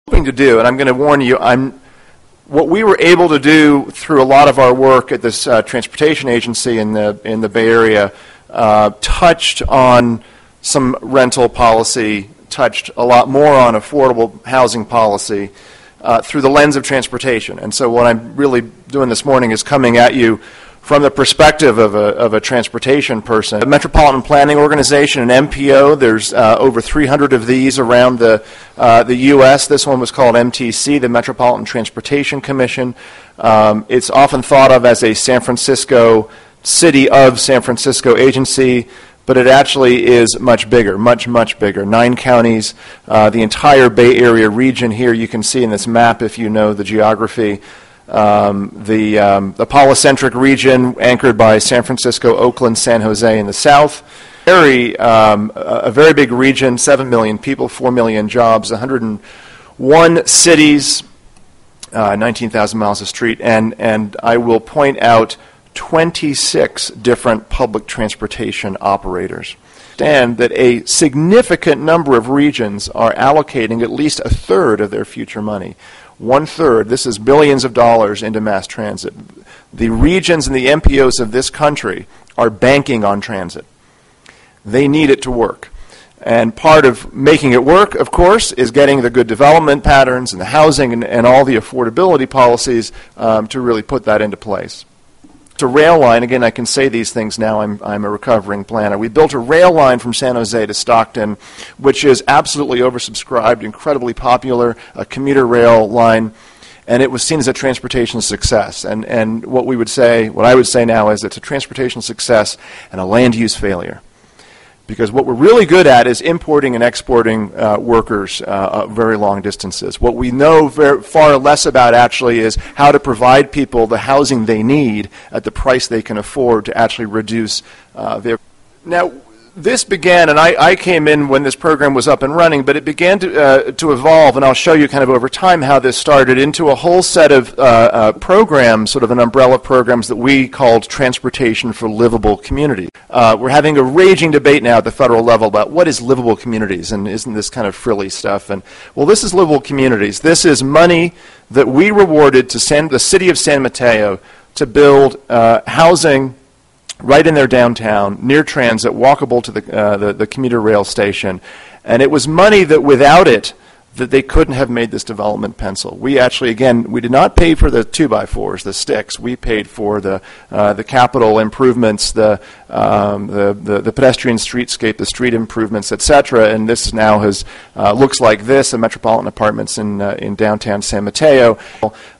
hoping to do, and I'm going to warn you, what we were able to do through a lot of our work at this transportation agency in the Bay Area touched on some rental policy, touched a lot more on affordable housing policy through the lens of transportation. And so what I'm really doing this morning is coming at you from the perspective of a transportation person. The Metropolitan Planning Organization, an MPO, there's over 300 of these around the U.S. This one was called MTC, the Metropolitan Transportation Commission. It's often thought of as a San Francisco, City of San Francisco agency, but it actually is much bigger, much bigger. 9 counties, the entire Bay Area region here you can see in this map if you know the geography. The polycentric region anchored by San Francisco, Oakland, San Jose in the south. A very big region, 7 million people, 4 million jobs, 101 cities, 19,000 miles of street, and I will point out 26 different public transportation operators. Understand that a significant number of regions are allocating at least a third of their future money. 1/3, this is billions of dollars into mass transit. The regions and the MPOs of this country are banking on transit. They need it to work. And part of making it work, of course, is getting the good development patterns and the housing and all the affordability policies to really put that into place. A rail line, again, I can say these things now, I'm a recovering planner. We built a rail line from San Jose to Stockton, which is absolutely oversubscribed, incredibly popular, a commuter rail line, and it was seen as a transportation success. And what I would say now is it's a transportation success and a land use failure. Because what we're really good at is importing and exporting workers very long distances. What we know far less about actually is how to provide people the housing they need at the price they can afford to actually reduce their... Now, this began, and I came in when this program was up and running, but it began to evolve, and I'll show you kind of over time how this started, into a whole set of programs, sort of an umbrella of programs that we called Transportation for Livable Communities. We're having a raging debate now at the federal level about what is livable communities, and isn't this kind of frilly stuff? And well, this is livable communities. This is money that we rewarded to the city of San Mateo to build housing right in their downtown, near transit, walkable to the commuter rail station. And it was money that without it, that they couldn't have made this development pencil. We actually, again, we did not pay for the 2x4s, the sticks. We paid for the capital improvements, the pedestrian streetscape, the street improvements, etc. And this now looks like this, the Metropolitan Apartments in downtown San Mateo.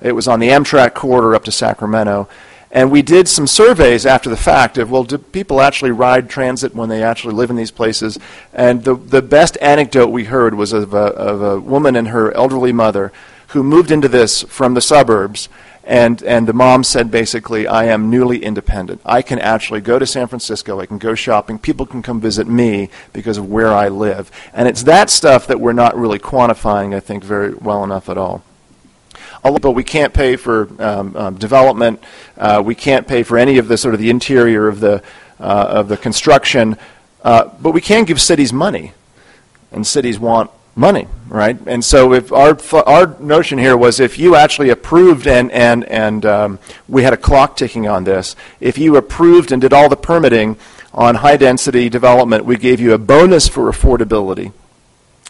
It was on the Amtrak corridor up to Sacramento. And we did some surveys after the fact of, well, do people actually ride transit when they actually live in these places? And the best anecdote we heard was of a woman and her elderly mother who moved into this from the suburbs, and the mom said basically, I am newly independent. I can actually go to San Francisco, I can go shopping, people can come visit me because of where I live. And it's that stuff that we're not really quantifying, I think, very well enough at all. But we can't pay for development. We can't pay for any of the sort of the interior of the construction. But we can give cities money, and cities want money, right? And so if our notion here was, if you actually approved and we had a clock ticking on this, if you approved and did all the permitting on high density development, we gave you a bonus for affordability.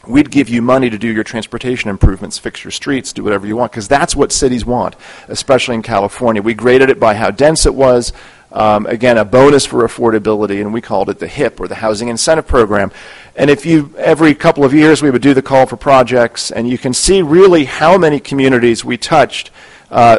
We'd give you money to do your transportation improvements, fix your streets, do whatever you want, because that's what cities want, especially in California. We graded it by how dense it was. Again, a bonus for affordability, and we called it the HIP, or the Housing Incentive Program. And every couple of years we would do the call for projects, and you can see really how many communities we touched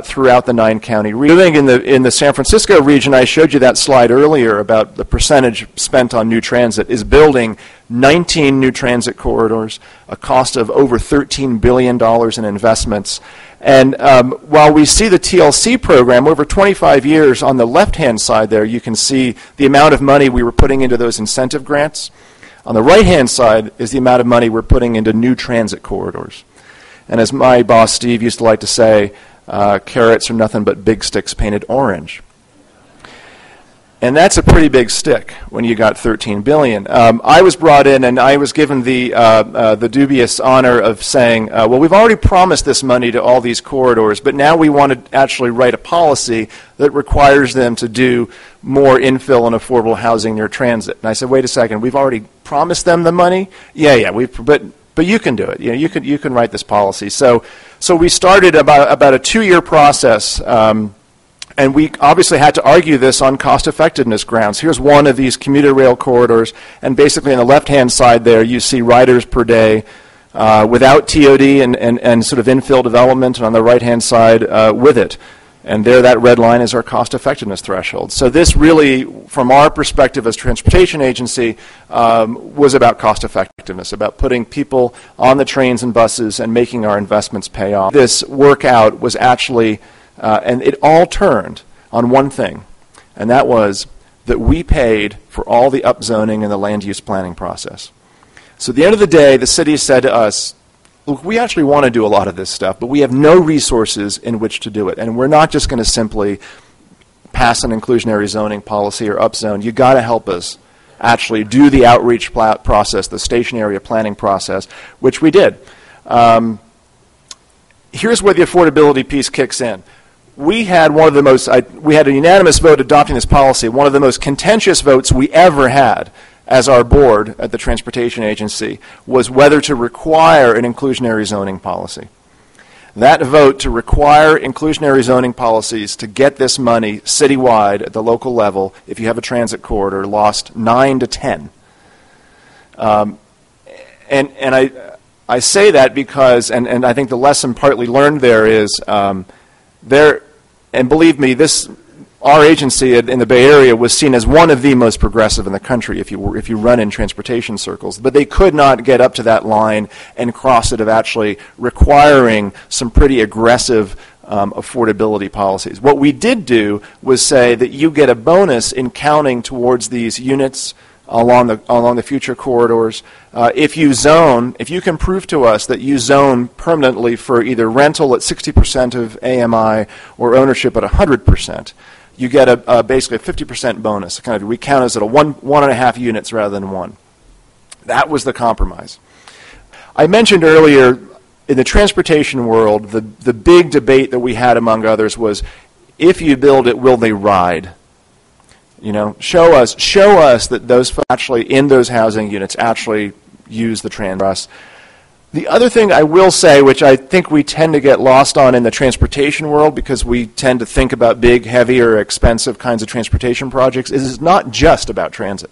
throughout the 9-county region. In the San Francisco region, I showed you that slide earlier about the percentage spent on new transit, is building 19 new transit corridors, a cost of over $13 billion in investments. And while we see the TLC program, over 25 years, on the left-hand side there, you can see the amount of money we were putting into those incentive grants. On the right-hand side is the amount of money we're putting into new transit corridors. And as my boss, Steve, used to like to say, carrots are nothing but big sticks painted orange. And that's a pretty big stick when you got $13 billion. I was brought in, and I was given the dubious honor of saying, well, we've already promised this money to all these corridors, but now we want to actually write a policy that requires them to do more infill and affordable housing near transit. And I said, wait a second, we've already promised them the money? Yeah, but you can do it. You know, you can write this policy. So we started about a 2-year process. And we obviously had to argue this on cost-effectiveness grounds. Here's one of these commuter rail corridors, and basically on the left-hand side there you see riders per day without TOD and sort of infill development, and on the right-hand side with it. And there that red line is our cost-effectiveness threshold. So this really, from our perspective as transportation agency, was about cost-effectiveness, about putting people on the trains and buses and making our investments pay off. This workout was actually... and it all turned on one thing, and that was that we paid for all the upzoning and the land use planning process. So at the end of the day, the city said to us, look, we actually want to do a lot of this stuff, but we have no resources in which to do it, and we're not just going to simply pass an inclusionary zoning policy or upzone. You've got to help us actually do the outreach process, the station area planning process, which we did. Here's where the affordability piece kicks in. We had one of the most, we had a unanimous vote adopting this policy, one of the most contentious votes we ever had as our board at the Transportation Agency was whether to require an inclusionary zoning policy. That vote to require inclusionary zoning policies to get this money citywide at the local level, if you have a transit corridor, lost 9 to 10. And I say that because, and I think the lesson partly learned there is, and believe me, our agency in the Bay Area was seen as one of the most progressive in the country if you run in transportation circles. But they could not get up to that line and cross it of actually requiring some pretty aggressive affordability policies. What we did do was say that you get a bonus in counting towards these units along the future corridors. If you can prove to us that you zone permanently for either rental at 60% of AMI or ownership at 100%, you get basically a 50% bonus. We count as at one and a half units rather than one. That was the compromise. I mentioned earlier, in the transportation world, the big debate that we had among others was, if you build it, will they ride? You know, show us that those folks actually in those housing units actually use the trans bus. The other thing I will say, which I think we tend to get lost on in the transportation world because we tend to think about big, heavier, expensive kinds of transportation projects, is it's not just about transit.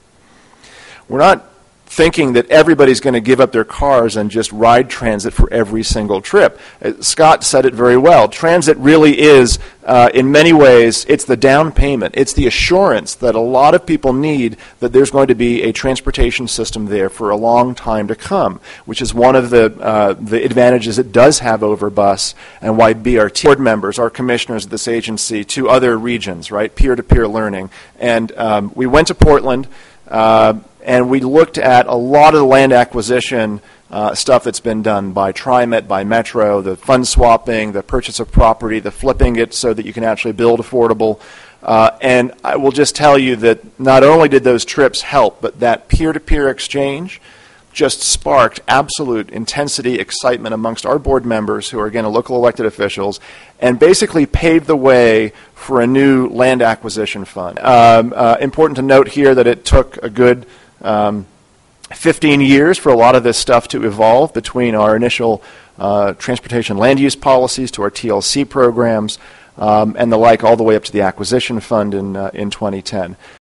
We're not thinking that everybody's going to give up their cars and just ride transit for every single trip. Scott said it very well. Transit really is, in many ways, it's the down payment. It's the assurance that a lot of people need that there's going to be a transportation system there for a long time to come, which is one of the advantages it does have over bus, and why BRT board members, our commissioners at this agency, to other regions, right, peer-to-peer learning. And we went to Portland, and we looked at a lot of the land acquisition stuff that's been done by TriMet, by Metro, the fund swapping, the purchase of property, the flipping it so that you can actually build affordable. And I will just tell you that not only did those trips help, but that peer-to-peer exchange just sparked absolute intensity, excitement amongst our board members, who are, again, local elected officials, and basically paved the way for a new land acquisition fund. Important to note here that it took a good 15 years for a lot of this stuff to evolve, between our initial transportation land use policies to our TLC programs and the like, all the way up to the acquisition fund in 2010.